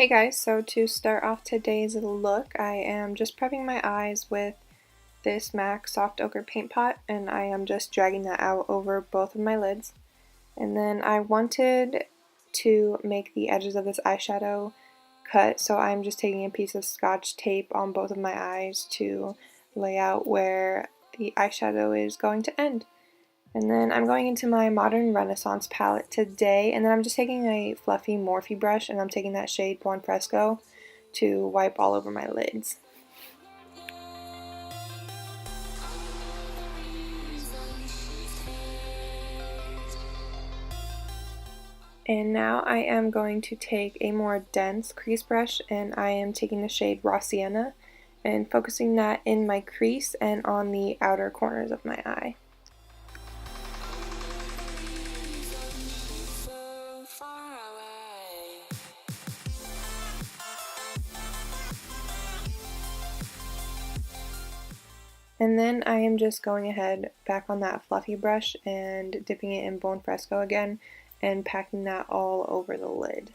Hey guys, so to start off today's look, I am just prepping my eyes with this MAC Soft Ochre Paint Pot, and I am just dragging that out over both of my lids. And then I wanted to make the edges of this eyeshadow cut, so I'm just taking a piece of Scotch tape on both of my eyes to lay out where the eyeshadow is going to end. And then I'm going into my Modern Renaissance palette today, and then I'm just taking a fluffy Morphe brush, and I'm taking that shade Buon Fresco to wipe all over my lids. And now I am going to take a more dense crease brush, and I am taking the shade Raw Sienna and focusing that in my crease and on the outer corners of my eye. And then I am just going ahead back on that fluffy brush and dipping it in Buon Fresco again and packing that all over the lid.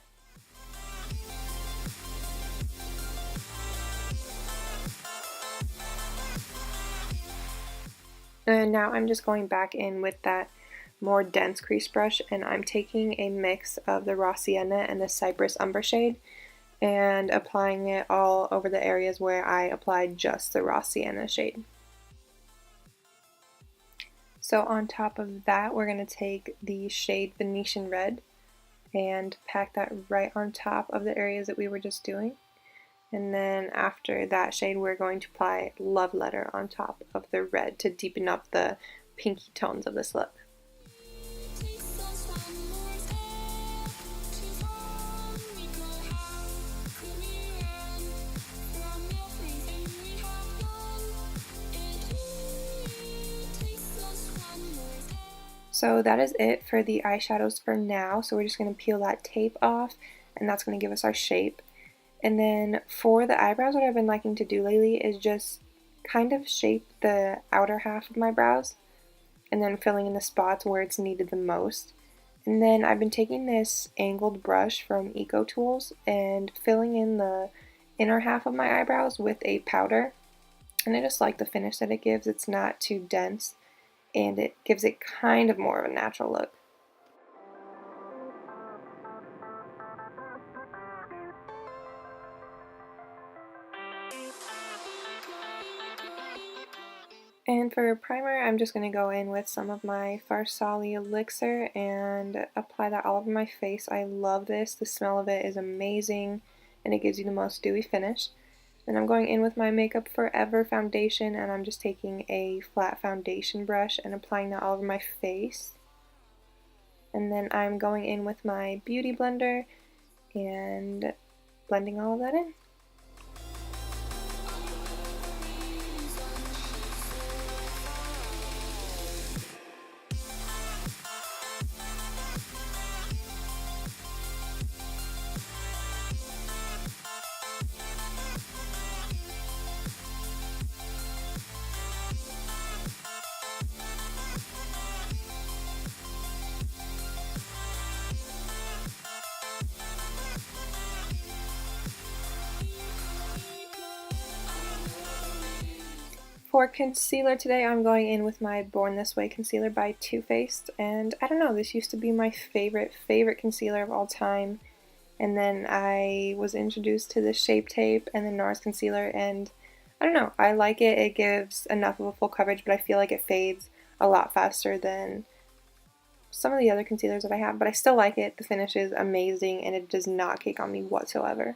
And now I'm just going back in with that more dense crease brush, and I'm taking a mix of the Raw Sienna and the Cypress Umber shade and applying it all over the areas where I applied just the Raw Sienna shade. So on top of that, we're going to take the shade Venetian Red and pack that right on top of the areas that we were just doing. And then after that shade, we're going to apply Love Letter on top of the red to deepen up the pinky tones of this look. So that is it for the eyeshadows for now. So we're just going to peel that tape off, and that's going to give us our shape. And then for the eyebrows, what I've been liking to do lately is just kind of shape the outer half of my brows and then filling in the spots where it's needed the most. And then I've been taking this angled brush from Eco Tools and filling in the inner half of my eyebrows with a powder. And I just like the finish that it gives. It's not too dense, and it gives it kind of more of a natural look. And for primer, I'm just going to go in with some of my Farsali Elixir and apply that all over my face. I love this. The smell of it is amazing, and it gives you the most dewy finish. Then I'm going in with my Makeup Forever foundation, and I'm just taking a flat foundation brush and applying that all over my face. And then I'm going in with my Beauty Blender and blending all of that in. For concealer today, I'm going in with my Born This Way concealer by Too Faced, and I don't know, this used to be my favorite concealer of all time, and then I was introduced to the Shape Tape and the NARS concealer, and I don't know, I like it. It gives enough of a full coverage, but I feel like it fades a lot faster than some of the other concealers that I have, but I still like it. The finish is amazing, and it does not cake on me whatsoever.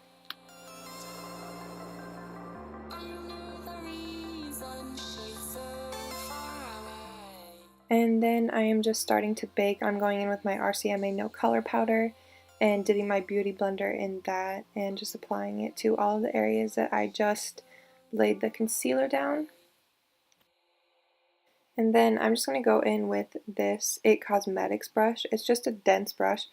And then I am just starting to bake. I'm going in with my RCMA No Color Powder and dipping my Beauty Blender in that and just applying it to all of the areas that I just laid the concealer down. And then I'm just going to go in with this IT Cosmetics brush. It's just a dense brush,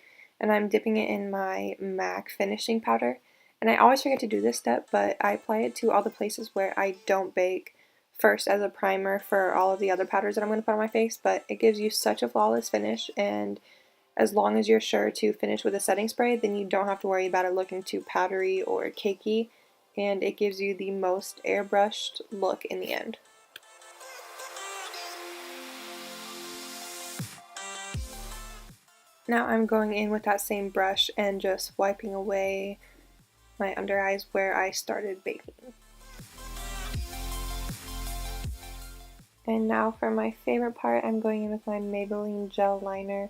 and I'm dipping it in my MAC finishing powder. And I always forget to do this step, but I apply it to all the places where I don't bake first as a primer for all of the other powders that I'm going to put on my face, but it gives you such a flawless finish, and as long as you're sure to finish with a setting spray, then you don't have to worry about it looking too powdery or cakey, and it gives you the most airbrushed look in the end. Now I'm going in with that same brush and just wiping away my under eyes where I started baking. And now for my favorite part, I'm going in with my Maybelline gel liner,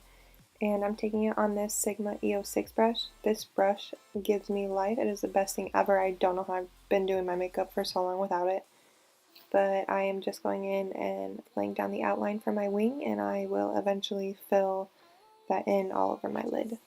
and I'm taking it on this Sigma EO6 brush. This brush gives me life. It is the best thing ever. I don't know how I've been doing my makeup for so long without it. But I am just going in and laying down the outline for my wing, and I will eventually fill that in all over my lid.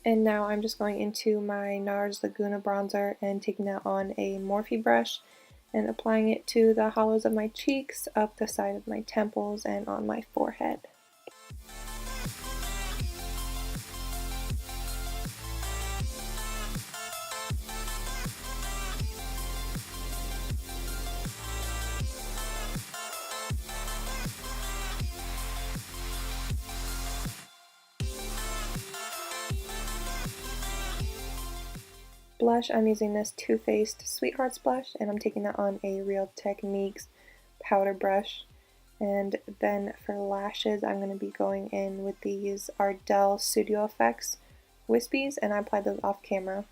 And now I'm just going into my NARS Laguna bronzer and taking that on a Morphe brush and applying it to the hollows of my cheeks, up the side of my temples, and on my forehead. Blush, I'm using this Too Faced Sweethearts blush, and I'm taking that on a Real Techniques powder brush. And then for lashes, I'm going to be going in with these Ardell Studio Effects Wispies, and I applied those off camera.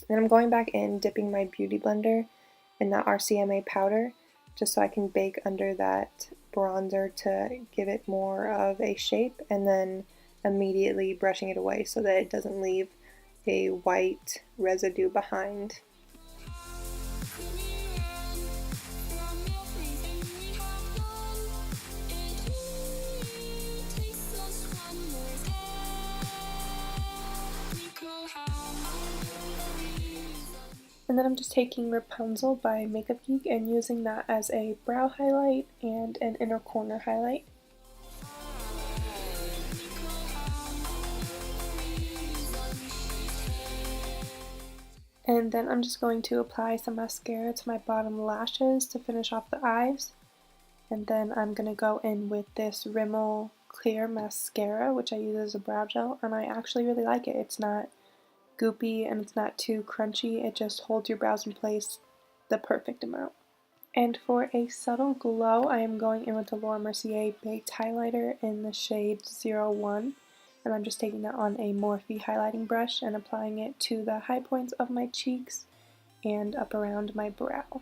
Then I'm going back in, dipping my Beauty Blender in that RCMA powder, just so I can bake under that bronzer to give it more of a shape, and then immediately brushing it away so that it doesn't leave a white residue behind. And then I'm just taking Rapunzel by Makeup Geek and using that as a brow highlight and an inner corner highlight. And then I'm just going to apply some mascara to my bottom lashes to finish off the eyes. And then I'm going to go in with this Rimmel Clear Mascara, which I use as a brow gel, and I actually really like it. It's not goopy and it's not too crunchy. It just holds your brows in place the perfect amount. And for a subtle glow, I am going in with the Laura Mercier Baked Highlighter in the shade 01. And I'm just taking that on a Morphe highlighting brush and applying it to the high points of my cheeks and up around my brow.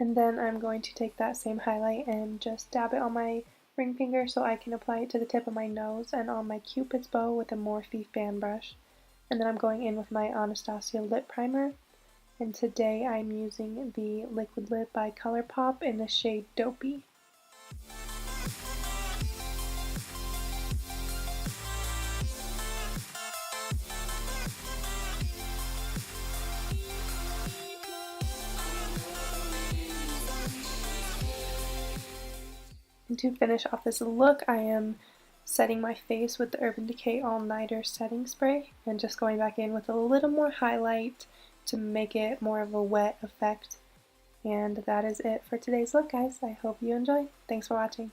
And then I'm going to take that same highlight and just dab it on my ring finger so I can apply it to the tip of my nose and on my Cupid's bow with a Morphe fan brush. And then I'm going in with my Anastasia lip primer. And today I'm using the Liquid Lip by ColourPop in the shade Dopey. And to finish off this look, I am setting my face with the Urban Decay All Nighter setting spray and just going back in with a little more highlight to make it more of a wet effect. And that is it for today's look, guys. I hope you enjoy. Thanks for watching.